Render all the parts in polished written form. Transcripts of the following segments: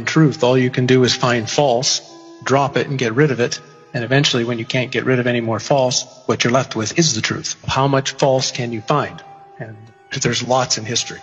In truth, all you can do is find false, drop it and get rid of it, and eventually when you can't get rid of any more false, what you're left with is the truth. How much false can you find? And there's lots in history.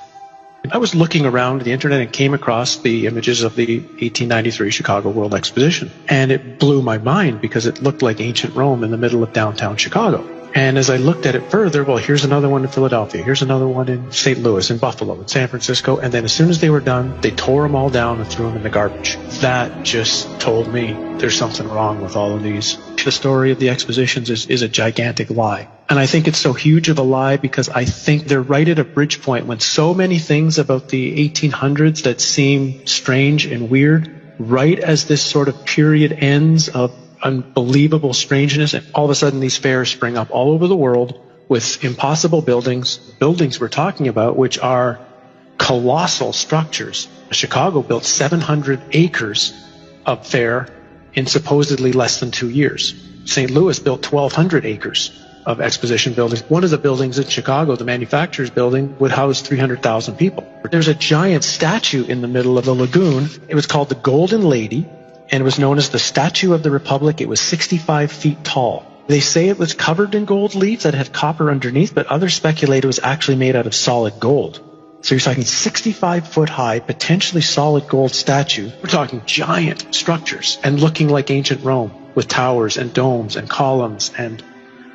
I was looking around the internet and came across the images of the 1893 Chicago World Exposition. And it blew my mind because it looked like ancient Rome in the middle of downtown Chicago. And as I looked at it further, well, here's another one in Philadelphia, here's another one in St. Louis, in Buffalo, in San Francisco. And then as soon as they were done, they tore them all down and threw them in the garbage. That just told me there's something wrong with all of these. The story of the expositions is a gigantic lie. And I think it's so huge of a lie because I think they're right at a bridge point when so many things about the 1800s that seem strange and weird, right as this sort of period ends of unbelievable strangeness, and all of a sudden these fairs spring up all over the world with impossible buildings we're talking about, which are colossal structures. Chicago built 700 acres of fair in supposedly less than 2 years. St. Louis built 1,200 acres of exposition buildings. One of the buildings in Chicago, the manufacturer's building, would house 300,000 people. There's a giant statue in the middle of the lagoon. It was called the Golden Lady, and it was known as the Statue of the Republic. It was 65 feet tall. They say it was covered in gold leaf that had copper underneath, but others speculate it was actually made out of solid gold. So you're talking 65-foot high, potentially solid gold statue. We're talking giant structures and looking like ancient Rome with towers and domes and columns and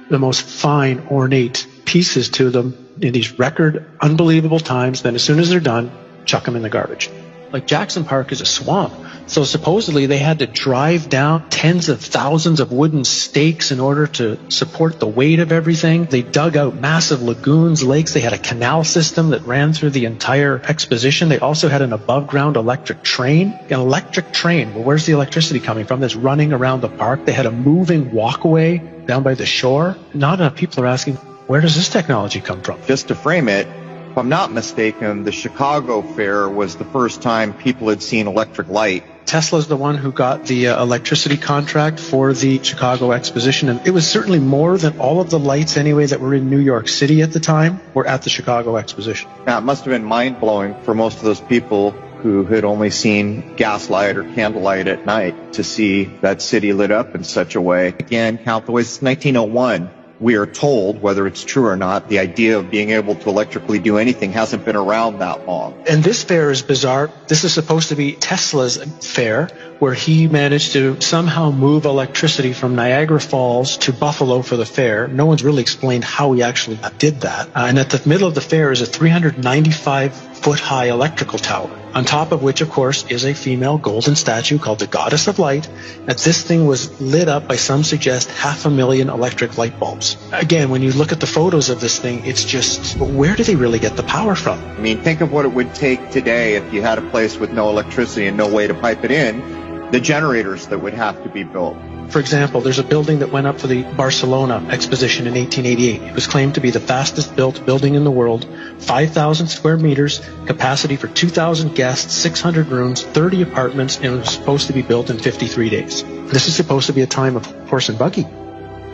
the most fine, ornate pieces to them in these record, unbelievable times. Then as soon as they're done, chuck them in the garbage. Like Jackson Park is a swamp. So supposedly they had to drive down tens of thousands of wooden stakes in order to support the weight of everything. They dug out massive lagoons, lakes. They had a canal system that ran through the entire exposition. They also had an above-ground electric train. An electric train, well, where's the electricity coming from? That's running around the park. They had a moving walkway down by the shore. Not enough people are asking, where does this technology come from? Just to frame it, if I'm not mistaken, the Chicago Fair was the first time people had seen electric light. Tesla's the one who got the electricity contract for the Chicago Exposition, and it was certainly more than all of the lights anyway that were in New York City at the time were at the Chicago Exposition. Now, it must have been mind-blowing for most of those people who had only seen gaslight or candlelight at night to see that city lit up in such a way. Again, count the ways. It's 1901. We are told, whether it's true or not, the idea of being able to electrically do anything hasn't been around that long. And this fair is bizarre. This is supposed to be Tesla's fair, where he managed to somehow move electricity from Niagara Falls to Buffalo for the fair. No one's really explained how he actually did that. And at the middle of the fair is a 395-foot-high electrical tower, on top of which, of course, is a female golden statue called the Goddess of Light. And this thing was lit up by, some suggest, 500,000 electric light bulbs. Again, when you look at the photos of this thing, it's just, where do they really get the power from? I mean, think of what it would take today if you had a place with no electricity and no way to pipe it in, the generators that would have to be built. For example, there's a building that went up for the Barcelona Exposition in 1888. It was claimed to be the fastest built building in the world, 5,000 square meters, capacity for 2,000 guests, 600 rooms, 30 apartments, and it was supposed to be built in 53 days. This is supposed to be a time of horse and buggy.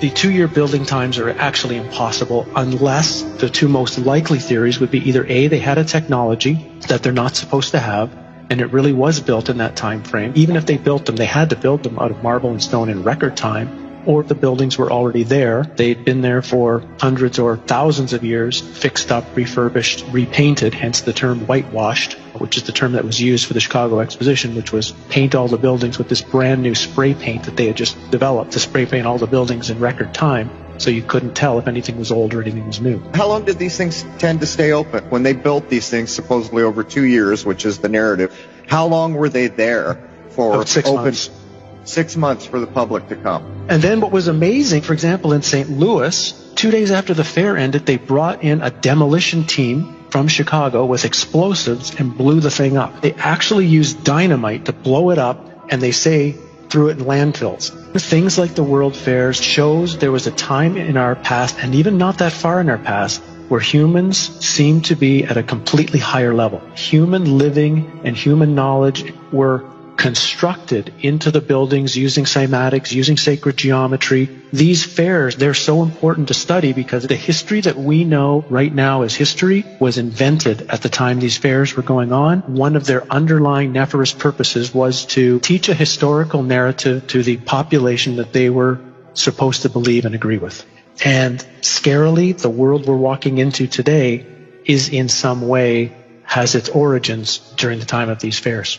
The 2-year building times are actually impossible unless the two most likely theories would be either A, they had a technology that they're not supposed to have, and it really was built in that time frame. Even if they built them, they had to build them out of marble and stone in record time, or the buildings were already there. They'd been there for hundreds or thousands of years, fixed up, refurbished, repainted, hence the term whitewashed, which is the term that was used for the Chicago Exposition, which was paint all the buildings with this brand new spray paint that they had just developed to spray paint all the buildings in record time. So you couldn't tell if anything was old or anything was new. How long did these things tend to stay open? When they built these things, supposedly over 2 years, which is the narrative, how long were they there for? About 6 months. 6 months for the public to come. And then what was amazing, for example, in St. Louis, 2 days after the fair ended, they brought in a demolition team from Chicago with explosives and blew the thing up. They actually used dynamite to blow it up, and they say threw it in landfills. Things like the World Fairs shows there was a time in our past, and even not that far in our past, where humans seem to be at a completely higher level. Human living and human knowledge were constructed into the buildings using cymatics, using sacred geometry. These fairs, they're so important to study because the history that we know right now as history was invented at the time these fairs were going on. One of their underlying nefarious purposes was to teach a historical narrative to the population that they were supposed to believe and agree with. And scarily, the world we're walking into today is in some way has its origins during the time of these fairs.